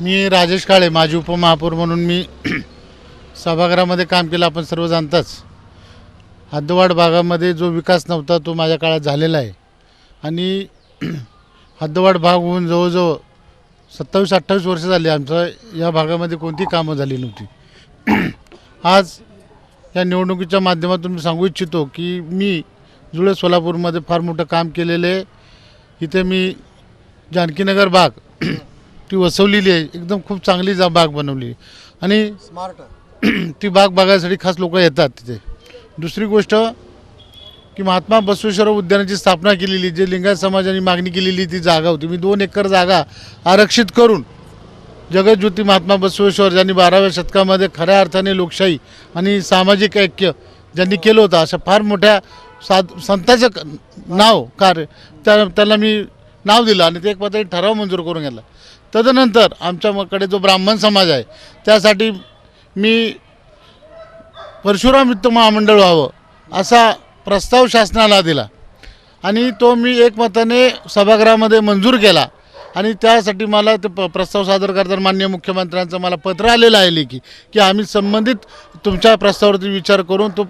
मी राजेश काळे, माजी उपमहापौर म्हणून मी सभागृहामध्ये काम केलं, आपण सर्व जाणताच. हद्दवाढ भागामध्ये जो विकास नव्हता तो माझ्या काळात झालेला आहे आणि हद्दवाढ भाग होऊन जवळजवळ 27-28 वर्ष झाली आमचं या भागामध्ये कोणती कामं झाली नव्हती. आज या निवडणुकीच्या माध्यमातून मी सांगू इच्छितो की मी जुळे सोलापूरमध्ये फार मोठं काम केलेलं आहे. इथे मी जानकीनगर बाग ती वसवलेली आहे, एकदम खूप चांगली बाग बनवली आणि स्मार्ट ती बाग बघायसाठी खास लोक येतात तिथे. दुसरी गोष्ट की महात्मा बसवेश्वर उद्यानाची स्थापना केलेली, जे लिंगायत समाजाने मागणी केलेली ती जागा होती. मी 2 एकर जागा आरक्षित करून जगज्योती महात्मा बसवेश्वर ज्यांनी 12व्या शतकामध्ये खऱ्या अर्थाने लोकशाही आणि सामाजिक ऐक्य ज्यांनी केलं होतं, अशा फार मोठ्या संताचं नाव कार्य त्याला मी नाव दिलं आणि ते एक पातळी ठराव मंजूर करून घेतला. तदनंतर आमच्याकडे जो ब्राह्मण समाज आहे त्यासाठी मी परशुराम वित्त महामंडळ व्हावं असा प्रस्ताव शासनाला दिला आणि तो मी एकमताने सभागृहामध्ये मंजूर केला आणि त्यासाठी मला ते प्रस्ताव सादर करताना माननीय मुख्यमंत्र्यांचं मला पत्र आलेलं आहे लेखी की आम्ही संबंधित तुमच्या प्रस्तावावरती विचार करून तो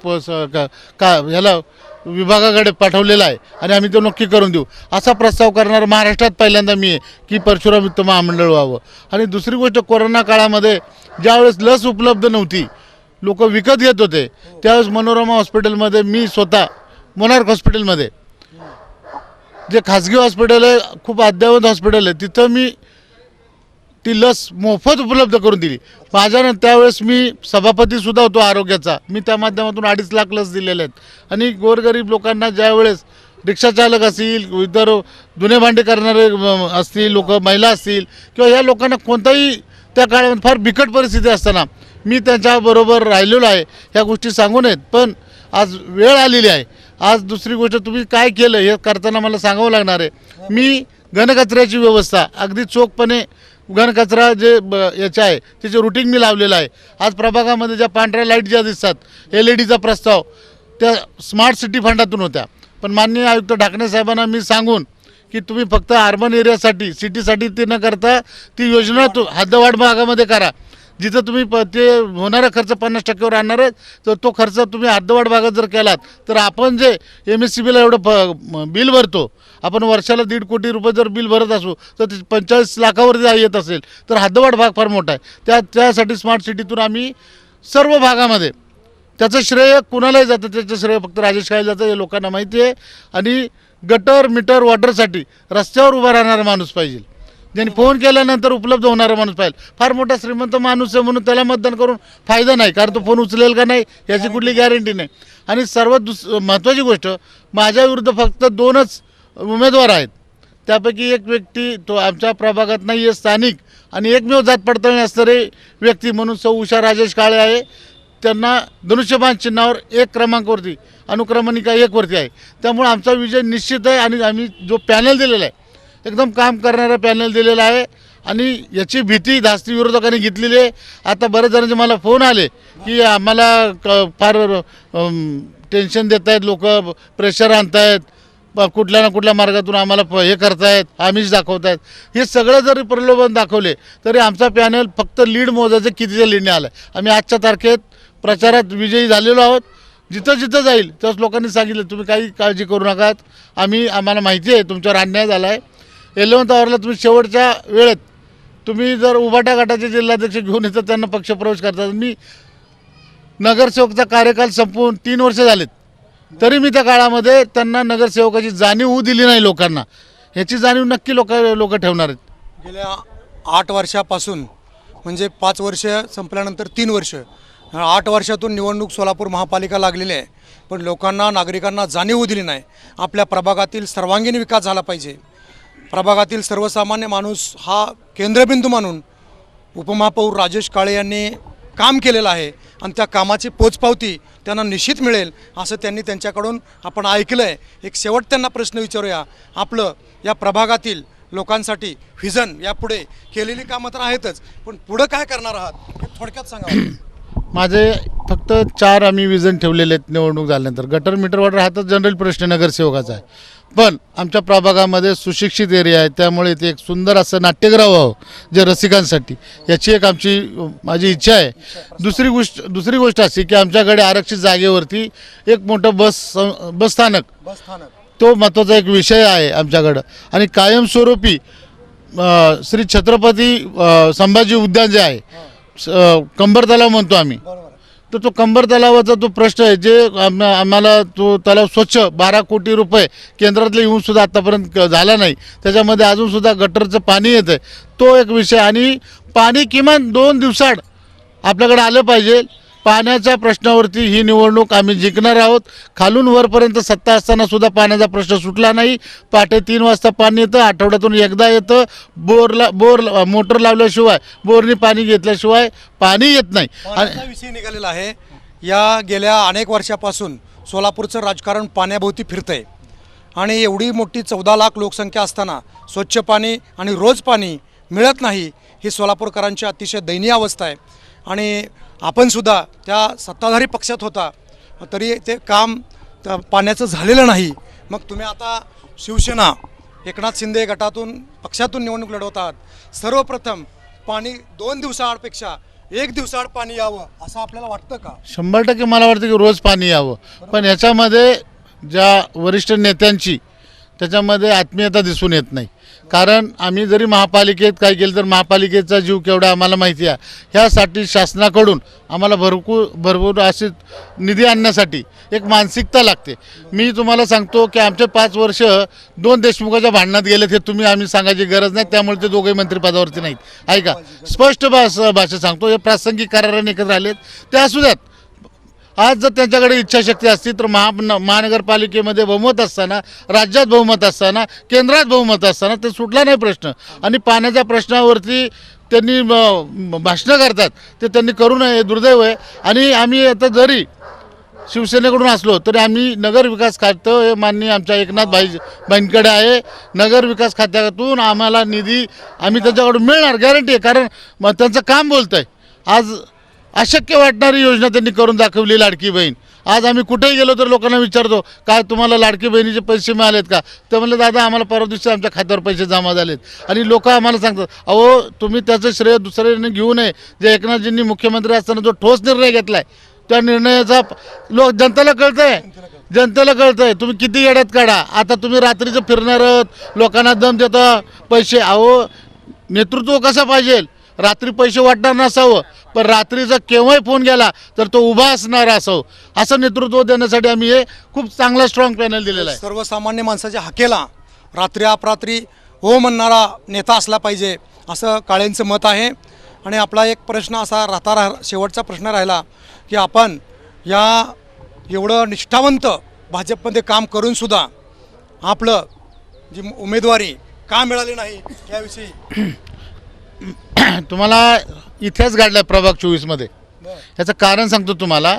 ह्याला विभागाकडे पाठवलेला आहे आणि आम्ही तो नक्की करून देऊ. असा प्रस्ताव करणारा महाराष्ट्रात पहिल्यांदा मी आहे की परशुराम वित्त महामंडळ व्हावं. आणि दुसरी गोष्ट, कोरोना काळामध्ये ज्यावेळेस लस उपलब्ध नव्हती, लोक विकत घेत होते, त्यावेळेस मनोरमा हॉस्पिटलमध्ये मी स्वतः मोनार्क हॉस्पिटलमध्ये जे खाजगी हॉस्पिटल आहे, खूप अद्ययावत हॉस्पिटल आहे, तिथं मी ती लस मोफत उपलब्ध करून दिली. माझ्यानंतर त्यावेळेस मी सभापतीसुद्धा होतो आरोग्याचा. मी त्या माध्यमातून 2.5 लाख लस दिलेल्या आहेत आणि गोरगरीब लोकांना ज्यावेळेस रिक्षाचालक असतील, इतर धुणे भांडे करणारे असतील लोक, महिला असतील किंवा या लोकांना कोणताही त्या काळामध्ये फार बिकट परिस्थिती असताना मी त्यांच्याबरोबर राहिलेलो आहे. ह्या गोष्टी सांगू नयेत, पण आज वेळ आलेली आहे. आज दुसरी गोष्ट, तुम्ही काय केलं हे करताना मला सांगावं लागणार आहे. मी घनकचऱ्याची व्यवस्था अगदी चोखपणे, घनकचरा जे याचा आहे त्याचे रुटीन मी लावलेलं आहे. आज प्रभागामध्ये ज्या पांढऱ्या लाईट ज्या दिसतात, LED चा प्रस्ताव त्या स्मार्ट सिटी फंडातून होत्या, पण माननीय आयुक्त ढाकणे साहेबांना मी सांगून की तुम्ही फक्त अर्बन एरियासाठी, सिटीसाठी ते न करता ती योजना हद्दवाढ भागामध्ये करा. जिथं तुम्ही ते होणारा खर्च 50% आणणार आहे, तर तो खर्च तुम्ही हद्दवाढ भागात जर केलात तर आपण जे MSCBला एवढं बिल भरतो, आपण वर्षाला 1.5 कोटी रुपये जर बिल भरत असू तर ते 45 लाखावरती येत असेल तर हद्दवाढ भाग फार मोठा आहे. त्यासाठी स्मार्ट सिटीतून आम्ही सर्व भागामध्ये, त्याचं श्रेय कुणालाही जातं, त्याचं श्रेय फक्त राजेश काळे जातं, हे लोकांना माहिती आहे. आणि गटर मीटर वॉटरसाठी रस्त्यावर उभा राहणारा माणूस पाहिजे, ज्यांनी फोन केल्यानंतर उपलब्ध होणारा माणूस पाहिजे. फार मोठा श्रीमंत माणूस आहे म्हणून त्याला मतदान करून फायदा नाही, कारण तो फोन उचलेल का नाही याची कुठली गॅरंटी नाही. आणि सर्वात महत्त्वाची गोष्ट, माझ्या विरुद्ध फक्त 2च उमेदवार आहेत, त्यापैकी एक व्यक्ती तो आमच्या प्रभागात नाही आहे, स्थानिक आणि एकमेव जात पडताळणी असणारे व्यक्ती म्हणून सौ उषा राजेश काळे आहे. त्यांना धनुष्यबाण चिन्हावर 1 क्रमांकावरती, अनुक्रमणिका 1 वरती आहे. त्यामुळे आमचा विजय निश्चित आहे आणि आम्ही जो पॅनल दिलेला आहे, एकदम काम करणारा पॅनल दिलेला आहे आणि याची भीती धास्ती विरोधकांनी घेतलेली आहे. आता बरेच जणांचे मला फोन आले की आम्हाला फार टेन्शन देत आहेत लोक, प्रेशर आणत आहेत, कुठल्या ना कुठल्या मार्गातून आम्हाला हे करतायत, आमिष दाखवत आहेत. हे सगळं जरी प्रलोभन दाखवले तरी आमचा पॅनल फक्त लीड मोजायचं कितीच्या लीडने आलं. आम्ही आजच्या तारखेत प्रचारात विजयी झालेलो आहोत. जिथं जिथं जाईल त्याच लोकांनी सांगितलं तुम्ही काही काळजी करू नका, आम्हाला माहिती आहे तुमच्यावर अन्याय झाला आहे. 11th आवरला तुम्ही शेवटच्या वेळेत तुम्ही जर उभाटा गटाचे जिल्हाध्यक्ष घेऊन येतात, त्यांना पक्षप्रवेश करतात. मी नगरसेवकचा कार्यकाल संपवून 3 वर्ष झालेत, तरी मी त्या काळामध्ये त्यांना नगरसेवकाची जाणीव होऊ दिली नाही. लोकांना ह्याची जाणीव नक्की लोक ठेवणार आहेत. गेल्या 8 वर्षापासून, म्हणजे 5 वर्ष संपल्यानंतर 3 वर्ष, 8 वर्षातून निवडणूक सोलापूर महापालिका लागलेली आहे, पण लोकांना, नागरिकांना जाणीव होऊ दिली नाही. आपल्या प्रभागातील सर्वांगीण विकास झाला पाहिजे. प्रभागातील सर्वसामान्य माणूस हा केंद्रबिंदू मानून उपमहापौर राजेश काळे यांनी काम केलेलं आहे आणि त्या कामाची पोचपावती त्यांना निश्चित मिळेल असं त्यांच्याकडून आपण ऐकलं आहे. एक शेवट त्यांना प्रश्न विचारूया, आपलं या प्रभागातील लोकांसाठी व्हिजन, यापुढे केलेली कामं तर आहेतच, पण पुढं काय करणार आहात हे थोडक्यात सांगा. माझे फक्त 4 आम्ही विजन ठेवलेले आहेत निवडणूक झाल्यानंतर. गटर मीटर वॉटर हा तर जनरल प्रश्न नगरसेवकाचा आहे, पण आमच्या प्रभागामध्ये सुशिक्षित एरिया आहे, त्यामुळे ते एक सुंदर असं नाट्यगृह व्हावं जे रसिकांसाठी, याची एक माझी इच्छा आहे. दुसरी गोष्ट अशी की आमच्याकडे आरक्षित जागेवरती एक मोठं बस स्थानक, तो महत्त्वाचा एक विषय आहे आमच्याकडं. आणि कायमस्वरूपी श्री छत्रपती संभाजी उद्यान जे आहे, कंबर तलाव म्हणतो आम्ही, तर तो कंबर तलावाचा तो प्रश्न आहे, जे आम्हाला तो तलाव स्वच्छ 12 कोटी रुपये केंद्रातले येऊन सुद्धा आतापर्यंत झाला नाही. त्याच्यामध्ये अजूनसुद्धा गटरचं पाणी येतं आहे, तो एक विषय. आणि पाणी किमान 2 दिवसाआड आपल्याकडे आलं पाहिजे. पाण्याच्या प्रश्नावरती ही निवडणूक आम्ही जिंकणार आहोत. खालून वरपर्यंत सत्ता असताना सुद्धा पाण्याचा प्रश्न सुटला नाही. पहाटे 3 वाजता पाणी येतं, आठवड्यातून एकदा येतं. बोर मोटर लावल्याशिवाय, बोरनी पाणी घेतल्याशिवाय पाणी येत नाही. पाण्याचा विषय निघालेला आहे. या गेल्या अनेक वर्षापासून सोलापूरचं राजकारण पाण्याभोवती फिरतं आहे आणि एवढी मोठी 14 लाख लोकसंख्या असताना स्वच्छ पाणी आणि रोज पाणी मिळत नाही, ही सोलापूरकरांची अतिशय दयनीय अवस्था आहे. आणि आपणसुद्धा त्या सत्ताधारी पक्षात होता, तरी ते काम पाण्याचं झालेलं नाही. मग तुम्ही आता शिवसेना एकनाथ शिंदे गटातून पक्षातून निवडणूक लढवत आहात. सर्वप्रथम पाणी 2 दिवसाआडपेक्षा 1 दिवसाआड पाणी यावं असं आपल्याला वाटतं का? 100% मला वाटतं की रोज पाणी यावं. पण याच्यामध्ये ज्या वरिष्ठ नेत्यांची त्याच्यामध्ये आत्मीयता दिसून येत नाही. कारण आम्ही जरी महापालिकेत काय केलं तर महापालिकेचा जीव केवढा आम्हाला माहिती आहे. ह्यासाठी शासनाकडून आम्हाला भरपूर अशी निधी आणण्यासाठी एक मानसिकता लागते. मी तुम्हाला सांगतो की आमचे 5 वर्ष 2 देशमुखाच्या भांडणात गेलेत, हे आम्ही सांगायची गरज नाही. त्यामुळे ते दोघेही मंत्रिपदावरती नाहीत. ऐका, स्पष्ट भाषा सांगतो, हे प्रासंगिक कराराने एकत्र आलेत, ते असू द्यात. आज जर त्यांच्याकडे इच्छाशक्ती असती तर महानगरपालिकेमध्ये बहुमत असताना, राज्यात बहुमत असताना, केंद्रात बहुमत असताना ते सुटला नाही प्रश्न. आणि पाण्याच्या प्रश्नावरती त्यांनी भाषणं करतात, ते त्यांनी करू नये, हे दुर्दैव आहे. आणि आम्ही आता जरी शिवसेनेकडून असलो तरी आम्ही नगरविकास खातं हे माननीय आमच्या एकनाथ बाईंकडे आहे. नगरविकास खात्यातून आम्हाला निधी आम्ही त्यांच्याकडून मिळणार, गॅरंटी आहे. कारण त्यांचं काम बोलतं आहे. आज अशक्य वाटणारी योजना त्यांनी करून दाखवली, लाडकी बहीण. आज आम्ही कुठेही गेलो तर लोकांना विचारतो, काय तुम्हाला लाडकी बहिणीचे पैसे मिळालेत का? ते म्हणलं, दादा आम्हाला परवा दिवशी आमच्या खात्यावर पैसे जमा झालेत. आणि लोक आम्हाला सांगतात, अहो तुम्ही त्याचं श्रेय दुसऱ्याने घेऊ नये. जे एकनाथजींनी मुख्यमंत्री असताना जो ठोस निर्णय घेतला आहे, त्या निर्णयाचा जनतेला कळतं आहे. तुम्ही किती येड्यात काढा, आता तुम्ही रात्रीचं फिरणार लोकांना दम देता पैसे. अहो नेतृत्व कसं पाहिजे, रात्री पैसे वाटणार नसावं, पण रात्रीचा केव्हाही फोन गेला तर तो उभा असणारा असावं. असं नेतृत्व देण्यासाठी आम्ही हे खूप चांगला स्ट्रॉंग पॅनल दिलेला आहे. सर्वसामान्य माणसाच्या हाकेला रात्री अपरात्री हो म्हणणारा नेता असला पाहिजे, असं काळेंचं मत आहे. आणि आपला एक प्रश्न असा शेवटचा प्रश्न राहिला की आपण या एवढं निष्ठावंत भाजपमध्ये काम करूनसुद्धा आपलं जी उमेदवारी का मिळाली नाही याविषयी तुम्हाला इतिहास घडला प्रभाग 24मध्ये. याचं कारण सांगतो तुम्हाला.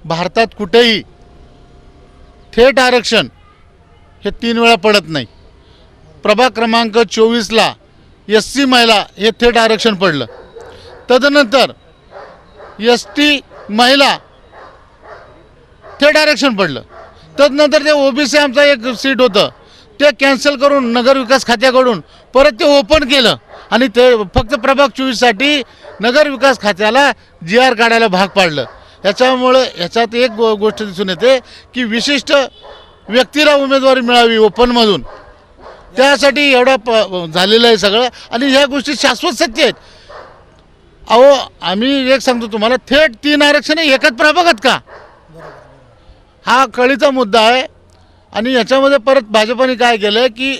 भारतात कुठेही थेट आरक्षण हे 3 वेळा पडत नाही. प्रभाग क्रमांक 24ला SC महिला हे थेट आरक्षण पडलं. तदनंतर ST महिला थेट आरक्षण पडलं. तदनंतर ते OBC आमचा एक सीट होतं, ते कॅन्सल करून नगरविकास खात्याकडून परत ते ओपन केलं. आणि ते फक्त प्रभाग 24साठी नगरविकास खात्याला GR काढायला भाग पाडलं. याच्यामुळे ह्याच्यात एक गोष्ट दिसून येते की विशिष्ट व्यक्तीला उमेदवारी मिळावी ओपनमधून, त्यासाठी एवढा झालेलं आहे सगळं. आणि ह्या गोष्टी शाश्वत सत्य आहेत. अहो आम्ही एक सांगतो तुम्हाला, थेट 3 आरक्षण एकाच प्रभागात का, हा कळीचा मुद्दा आहे. आणि याच्यामध्ये परत भाजपाने काय केलं की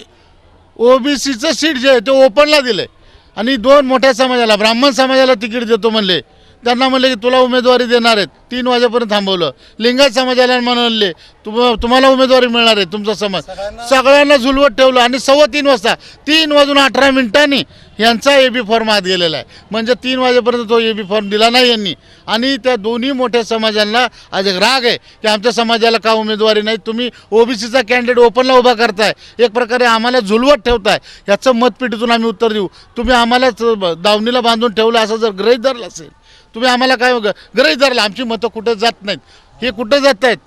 OBCचं सीट जे आहे ते ओपनला दिलं आहे. आणि 2 मोठ्या समाजाला, ब्राह्मण समाजाला तिकीट देतो म्हणले. त्यांना म्हणले की तुला उमेदवारी देणार आहेत, 3 वाजेपर्यंत थांबवलं. लिंगायत समाजाला म्हणले तुम्हाला उमेदवारी मिळणार आहे, तुमचा समाज. सगळ्यांना झुलवत ठेवलं. आणि 3:15 वाजता 3:18 यांचा AB फॉर्म आत गेलेला आहे. म्हणजे 3 वाजेपर्यंत तो AB फॉर्म दिला नाही यांनी. आणि त्या दोन्ही मोठ्या समाजांना आज एक राग आहे की आमच्या समाजाला का उमेदवारी नाही, तुम्ही OBCचा कॅन्डिडेट ओपनला उभा करताय, एक प्रकारे आम्हाला झुलवत ठेवताय. याचं मतपेटीतून आम्ही उत्तर देऊ. तुम्ही आम्हालाच दावणीला बांधून ठेवलं असं जर गृहीत धरलं असेल, तुम्ही आम्हाला काय गृहीत धरलं, आमची मतं कुठं जात नाहीत. हे कुठं जात आहेत,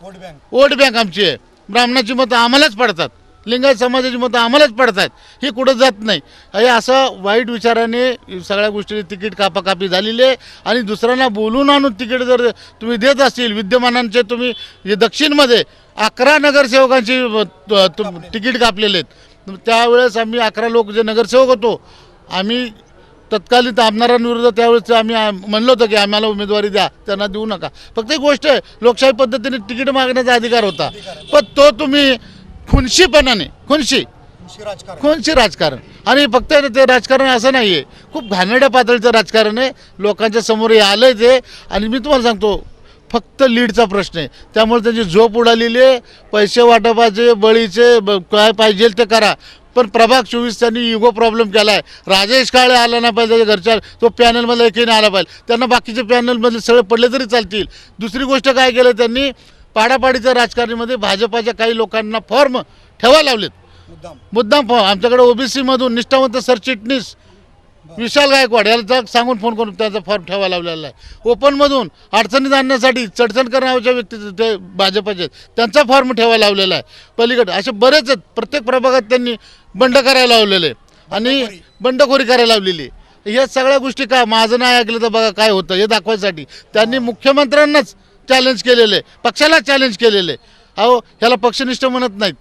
वोट बँक आमची आहे. ब्राह्मणाची मतं आम्हालाच पडतात. लिंगायत समाजाची मतं आम्हालाच पडतात, ही कुठं जात नाही. हे असं वाईट विचाराने सगळ्या गोष्टी तिकीट कापाकापी झालेली आहे. आणि दुसऱ्यांना बोलून आणून तिकीट जर तुम्ही देत असतील, विद्यमानांचे तुम्ही जे दक्षिणमध्ये 11 नगरसेवकांची तिकीट कापलेले आहेत. त्यावेळेस आम्ही 11 लोक जे नगरसेवक होतो, आम्ही तत्कालीन आमदारांविरुद्ध त्यावेळेस आम्ही म्हणलो होतं की आम्हाला उमेदवारी द्या, त्यांना देऊ नका. फक्त एक गोष्ट आहे, लोकशाही पद्धतीने तिकीट मागण्याचा अधिकार होता, पण तो तुम्ही खुनशीपणाने खुनशी राजकारण. आणि फक्त ते राजकारण असं नाही आहे, खूप घाणेरड्या पातळीचं राजकारण आहे. लोकांच्या समोर हे आलं आहे ते. आणि मी तुम्हाला सांगतो, फक्त लीडचा प्रश्न आहे, त्यामुळे त्यांची झोप उडालेली आहे. पैसे वाटपाचे, बळीचे काय पाहिजे ते करा, पण प्रभाग 24 त्यांनी इगो प्रॉब्लेम केला आहे. राजेश काळे आला नाही पाहिजे त्याच्या घरच्या, तो पॅनलमधला एकही नाही आला पाहिजे. त्यांना बाकीचे पॅनलमधले सगळे पडले तरी चालतील. दुसरी गोष्ट काय केलं त्यांनी, पाडापाडीच्या राजकारणामध्ये भाजपाच्या काही लोकांना फॉर्म ठेवायला लावलेत, मुद्दाम फॉर्म. आमच्याकडे ओबीसीमधून निष्ठावंत सरचिटणीस विशाल गायकवाड याला सांगून फोन करून त्याचा फॉर्म ठेवायला लावलेला आहे. ओपनमधून अडचणीत आणण्यासाठी चडचणकर नावाच्या व्यक्ती ते भाजपाचे, त्यांचा फॉर्म ठेवायला लावलेला आहे. पलीकडे असे बरेच आहेत. प्रत्येक प्रभागात त्यांनी बंड करायला लावलेले आणि बंडखोरी करायला लावलेली. या सगळ्या गोष्टी का माझं नाही ऐकलं तर बघा काय होतं हे दाखवायसाठी त्यांनी मुख्यमंत्र्यांनाच चॅलेंज केलेलं आहे, पक्षाला चॅलेंज केलेलं आहे. अहो ह्याला पक्षनिष्ठ म्हणत नाहीत,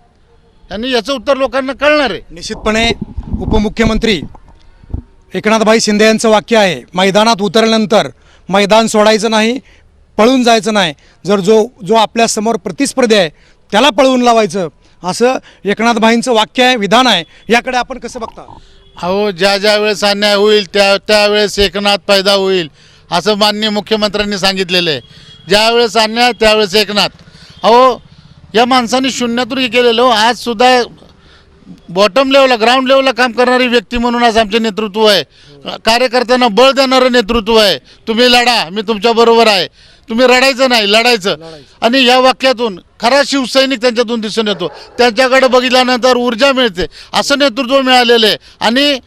आणि याचं उत्तर लोकांना कळणार आहे. निश्चितपणे उपमुख्यमंत्री एकनाथभाई शिंदे यांचं वाक्य आहे, मैदानात उतरल्यानंतर मैदान सोडायचं नाही, पळून जायचं नाही. जर जो आपल्यासमोर प्रतिस्पर्धी आहे त्याला पळवून लावायचं, असं एकनाथभाईंचं वाक्य आहे, विधान आहे. याकडे आपण कसं बघता? अहो ज्या वेळेस अन्याय होईल त्यावेळेस एकनाथ पैदा होईल, असं माननीय मुख्यमंत्र्यांनी सांगितलेलं आहे. ज्यावेळेस अन्याय त्यावेळेस एकनाथ. अहो या माणसाने शून्यातून हे केलेलं. आजसुद्धा बॉटम लेवलला, ग्राउंड लेवलला काम करणारी व्यक्ती म्हणून आज आमचे नेतृत्व आहे. कार्यकर्त्यांना बळ देणारं नेतृत्व आहे. तुम्ही लढा, मी तुमच्याबरोबर आहे. तुम्ही रडायचं नाही, लढायचं. आणि या वाक्यातून खरा शिवसैनिक त्यांच्यातून दिसून येतो. त्यांच्याकडे बघितल्यानंतर ऊर्जा मिळते, असं नेतृत्व मिळालेलं आहे. आणि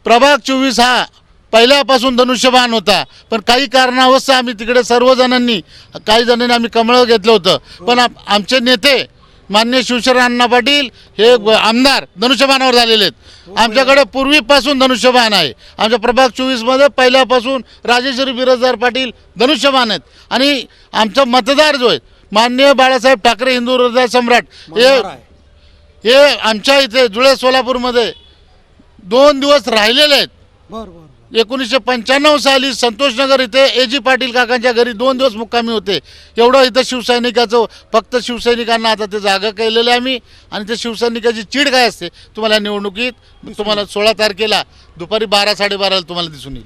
प्रभाग 24 हा पहिल्यापासून धनुष्यबाण होता, पण काही कारणावश आम्ही तिकडे सर्वजणांनी, काही जणांनी आम्ही कमळं घेतलं होतं, पण आमचे नेते माननीय शिवशरण अण्णा पाटील हे आमदार धनुष्यबाणावर झालेले आहेत. आमच्याकडे पूर्वीपासून धनुष्यबाण आहे. आमच्या प्रभाग 24मध्ये पहिल्यापासून राजेश्वरी बिराजदार पाटील धनुष्यबाण आहेत. आणि आमचा मतदार जो आहे माननीय बाळासाहेब ठाकरे हिंदू हृदय सम्राट हे आमच्या इथे जुळे सोलापूरमध्ये 2 दिवस राहिलेले आहेत. 1995 साली संतोषनगर इथे एजी पाटील काकांच्या घरी 2 दिवस मुक्कामी होते. एवढं इथं शिवसैनिकाचं, फक्त शिवसैनिकांना आता ते जागा केलेलं आहे आम्ही. आणि ते शिवसैनिकाची चीड काय असते तुम्हाला निवडणुकीत, तुम्हाला 16 तारखेला दुपारी 12-12:30 तुम्हाला दिसून येईल.